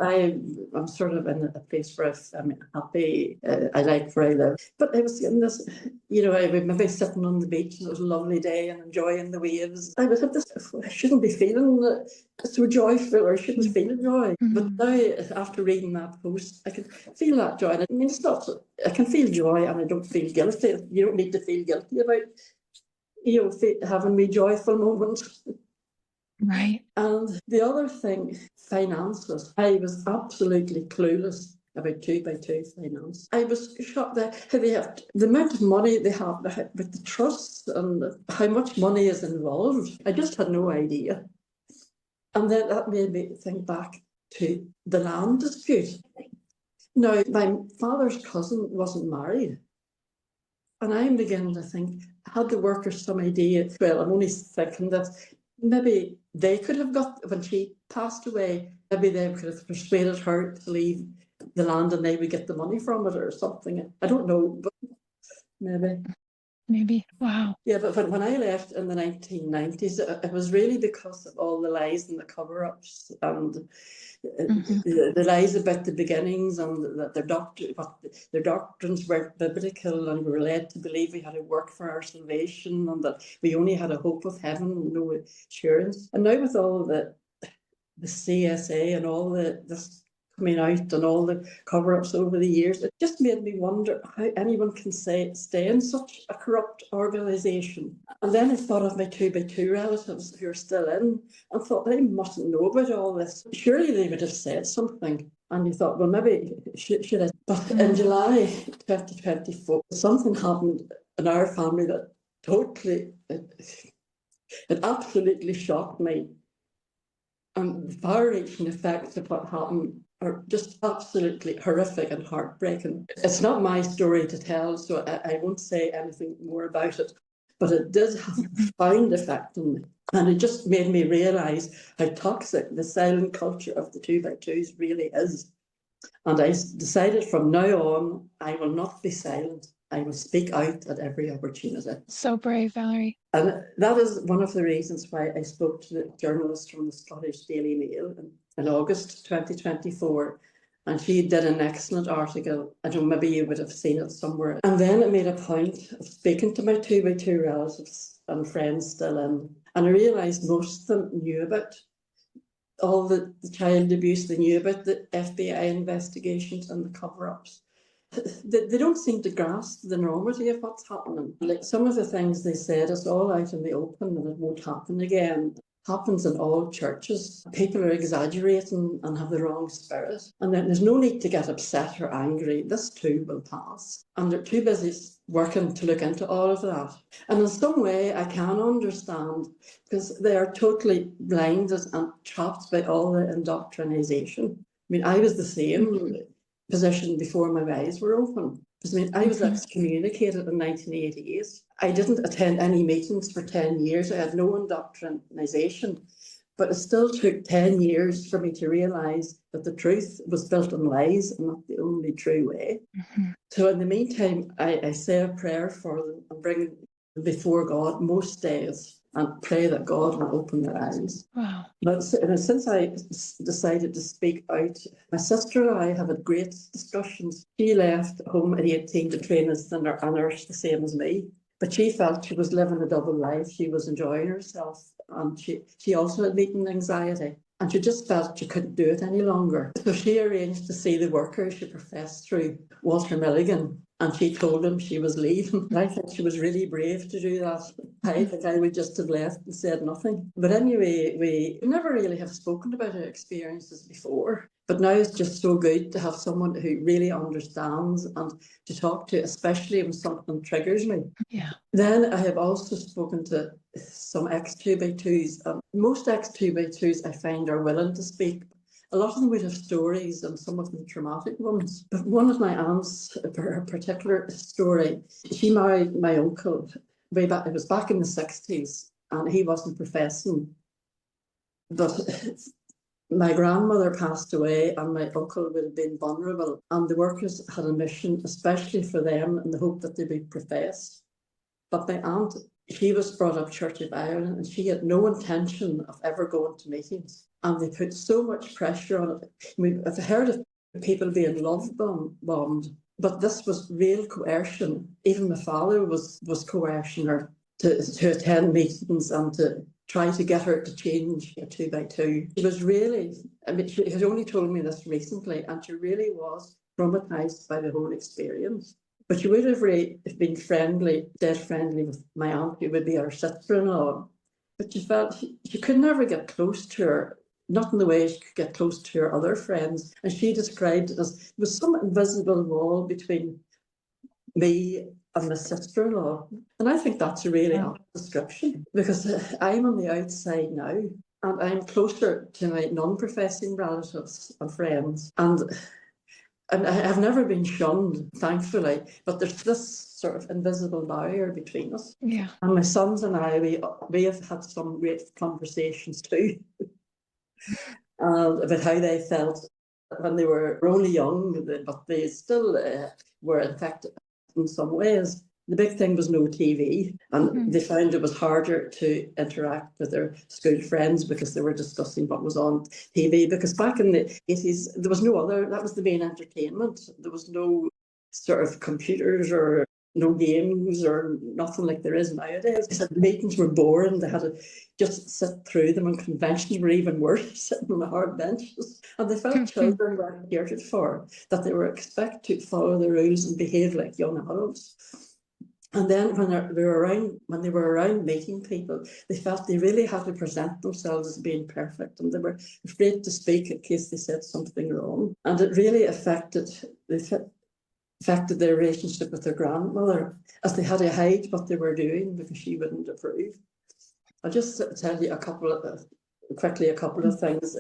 I'm sort of in a place where I'm happy. I like where I live. But I was in this, you know, I was maybe sitting on the beach and it was a lovely day and enjoying the waves. I was at this, I shouldn't be feeling so joyful, or I shouldn't feel joy. But now, after reading that post, I can feel that joy. And I mean, it's not, I can feel joy and I don't feel guilty. You don't need to feel guilty about having me joyful moments. Right. And the other thing, finances. I was absolutely clueless about 2x2 finance. I was shocked that the amount of money they have with the trusts and how much money is involved. I just had no idea. And then that made me think back to the land dispute. Now, my father's cousin wasn't married. And I'm beginning to think, had the workers some idea? Well, I'm only thinking that maybe they could have got, when she passed away, maybe they could have persuaded her to leave the land and they would get the money from it or something. I don't know, but maybe. Maybe. Wow. Yeah, but when I left in the 1990s, it was really because of all the lies and the cover-ups and the lies about the beginnings, and that their doctrines weren't biblical, and we were led to believe we had to work for our salvation and that we only had a hope of heaven, no assurance. And now with all the CSA and all this coming out and all the cover-ups over the years. It just made me wonder how anyone can stay in such a corrupt organisation. And then I thought of my 2x2 relatives who are still in and thought they mustn't know about all this. Surely they would have said something. And you thought, well, maybe should I? But in July 2024, something happened in our family that totally, it absolutely shocked me. And the far-reaching effects of what happened are just absolutely horrific and heartbreaking. It's not my story to tell, so I won't say anything more about it, but it did have a profound effect on me. And it just made me realise how toxic the silent culture of the 2x2s really is. And I decided from now on, I will not be silent. I will speak out at every opportunity. So brave, Valerie. And that is one of the reasons why I spoke to the journalist from the Scottish Daily Mail in August 2024. And she did an excellent article. I don't know, maybe you would have seen it somewhere. And then I made a point of speaking to my 2x2 relatives and friends still in. And I realised most of them knew about all the child abuse. They knew about the FBI investigations and the cover-ups. They don't seem to grasp the enormity of what's happening. Like some of the things they said, it's all out in the open and it won't happen again. It happens in all churches. People are exaggerating and have the wrong spirit. And then there's no need to get upset or angry. This too will pass. And they're too busy working to look into all of that. And in some way I can understand, because they are totally blinded and trapped by all the indoctrination. I mean, I was the same position before my eyes were open. Because I mean, I was excommunicated in 1988. I didn't attend any meetings for 10 years. I had no indoctrination. But it still took 10 years for me to realise that the truth was built on lies and not the only true way. So in the meantime, I say a prayer for them and bring them before God most days and pray that God will open their eyes. Wow. But since I decided to speak out, my sister and I have had great discussions. She left home at 18 to train as a nurse, the same as me. But she felt she was living a double life. She was enjoying herself. And she also had meeting anxiety. And she just felt she couldn't do it any longer. So she arranged to see the worker she professed through, Walter Milligan. And she told him she was leaving. And I think she was really brave to do that. I think I would just have left and said nothing. But anyway, we never really have spoken about our experiences before. But now it's just so good to have someone who really understands and to talk to, especially when something triggers me. Yeah. Then I have also spoken to some ex-2x2s. Most ex-2x2s I find are willing to speak. A lot of them would have stories, and some of them traumatic ones. But one of my aunts, her particular story, she married my uncle way back. It was back in the 60s, and he wasn't professing. But my grandmother passed away, and my uncle would have been vulnerable. And the workers had a mission, especially for them, in the hope that they would profess. But my aunt, she was brought up Church of Ireland, and she had no intention of ever going to meetings. And they put so much pressure on it. I mean, I've heard of people being love bombed, but this was real coercion. Even my father was coercing her to attend meetings and to try to get her to change a 2x2. She was really, I mean, she had only told me this recently, and she really was traumatised by the whole experience. But she would have really been dead friendly with my aunt, who would be her sister-in-law. But she felt she could never get close to her, not in the way she could get close to her other friends. And she described it as there was some invisible wall between me and my sister-in-law. And I think that's a really apt description, because I'm on the outside now, and I'm closer to my non-professing relatives and friends. And I have never been shunned, thankfully, but there's this sort of invisible barrier between us. Yeah. And my sons and I, we have had some great conversations too about how they felt when they were only young, but they still were infected in some ways. The big thing was no TV, and they found it was harder to interact with their school friends because they were discussing what was on TV. Because back in the 80s, there was no other, that was the main entertainment. There was no sort of computers or no games or nothing like there is nowadays. He said meetings were boring. They had to just sit through them, and conventions were even worse, sitting on the hard benches. And they felt children were catered for, that they were expected to follow the rules and behave like young adults. And then when they were around meeting people, they felt they really had to present themselves as being perfect, and they were afraid to speak in case they said something wrong. And it really affected their relationship with their grandmother, as they had to hide what they were doing because she wouldn't approve. I'll just tell you a couple of things.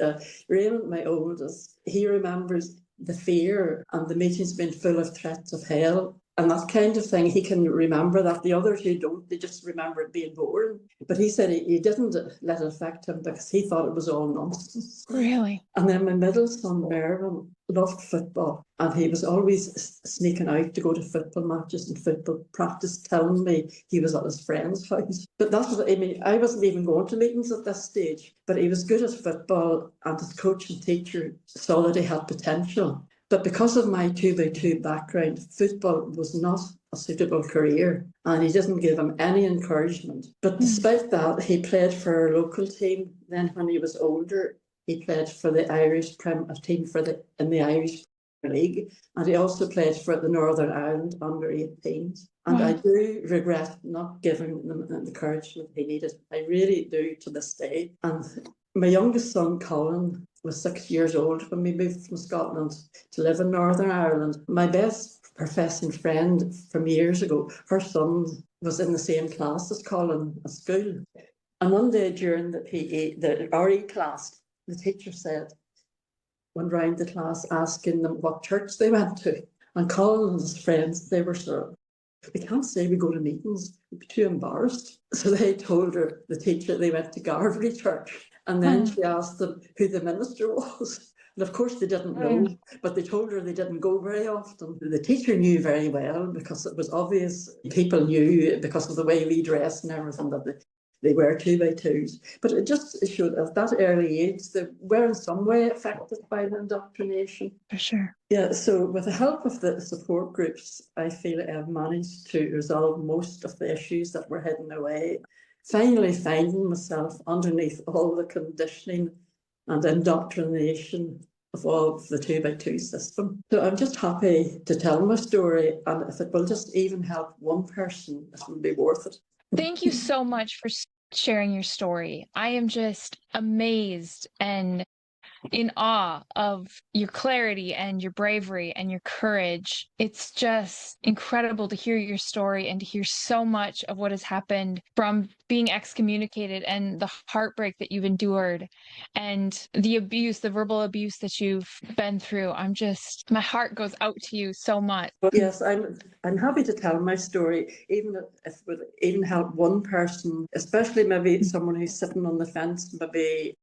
Raymond, my oldest, he remembers the fear and the meetings being full of threats of hell and that kind of thing. He can remember that. The others who don't, they just remember it being boring. But he said he didn't let it affect him because he thought it was all nonsense. Really? And then my middle son, Mervyn, loved football, and he was always sneaking out to go to football matches and football practice, telling me he was at his friend's house. But that's what I mean. I wasn't even going to meetings at this stage, but he was good at football, and his coach and teacher saw that he had potential. But because of my 2x2 background, football was not a suitable career, and he didn't give him any encouragement. But despite that, he played for our local team. Then when he was older, he played for the Irish team in the Irish League, and he also played for the Northern Ireland under-18s. And I do regret not giving them the encouragement he needed. I really do, to this day. And my youngest son, Colin, was 6 years old when we moved from Scotland to live in Northern Ireland. My best professing friend from years ago, her son was in the same class as Colin at school. And one day during the RE class, the teacher went round the class asking them what church they went to. And Colin and his friends, they were sort of, we can't say we go to meetings, we'd be too embarrassed. So they told her, the teacher, they went to Garvey Church. And then she asked them who the minister was. And of course they didn't know, but they told her they didn't go very often. The teacher knew very well, because it was obvious. People knew because of the way we dressed and everything that they were 2x2s. But it just showed at that early age they were in some way affected by the indoctrination. For sure. Yeah, so with the help of the support groups, I feel I have managed to resolve most of the issues that were hidden away. Finally finding myself underneath all the conditioning and indoctrination of all of the 2x2 system. So I'm just happy to tell my story, and if it will just even help one person, it will be worth it. Thank you so much for sharing your story. I am just amazed and in awe of your clarity and your bravery and your courage. It's just incredible to hear your story and to hear so much of what has happened, from being excommunicated and the heartbreak that you've endured and the abuse, the verbal abuse that you've been through. My heart goes out to you so much. Yes, I'm happy to tell my story, even if it would even help one person, especially maybe someone who's sitting on the fence. Maybe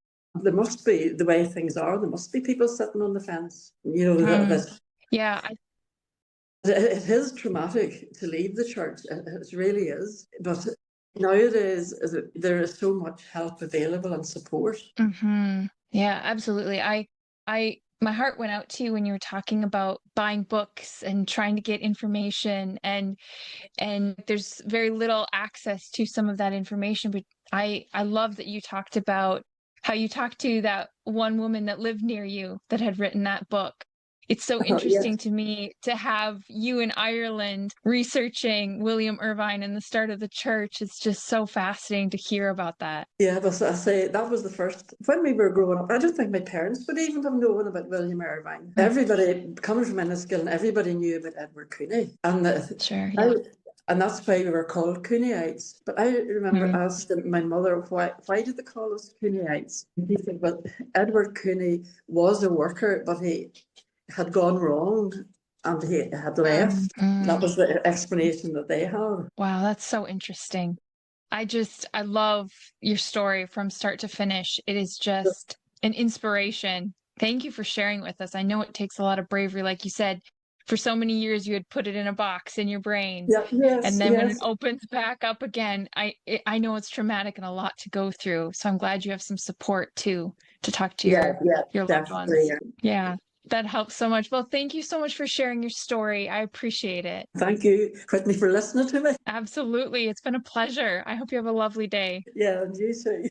there must be, the way things are, there must be people sitting on the fence. Yeah. It is traumatic to leave the church. It really is. But nowadays, there is so much help available and support. Yeah, absolutely. My heart went out to you when you were talking about buying books and trying to get information, and there's very little access to some of that information. But I love that you talked about how you talked to that one woman that lived near you that had written that book. It's so interesting to me to have you in Ireland researching William Irvine and the start of the church. It's just so fascinating to hear about that. Yeah, but I say that was the first, when we were growing up, I don't think my parents would even have known about William Irvine. Everybody, coming from Enniskillen, everybody knew about Edward Cooney. And sure, yeah. And that's why we were called Cooneyites. But I remember asking my mother, why did they call us Cooneyites? And he said, well, Edward Cooney was a worker, but he had gone wrong and he had left. That was the explanation that they had. Wow, that's so interesting. I love your story from start to finish. It is just an inspiration. Thank you for sharing with us. I know it takes a lot of bravery, like you said. For so many years, you had put it in a box in your brain. And then when it opens back up again, I know it's traumatic and a lot to go through. So I'm glad you have some support too, to talk to your loved ones. Yeah. That helps so much. Well, thank you so much for sharing your story. I appreciate it. Thank you, Whitney, for listening to me. Absolutely. It's been a pleasure. I hope you have a lovely day. Yeah, and you too.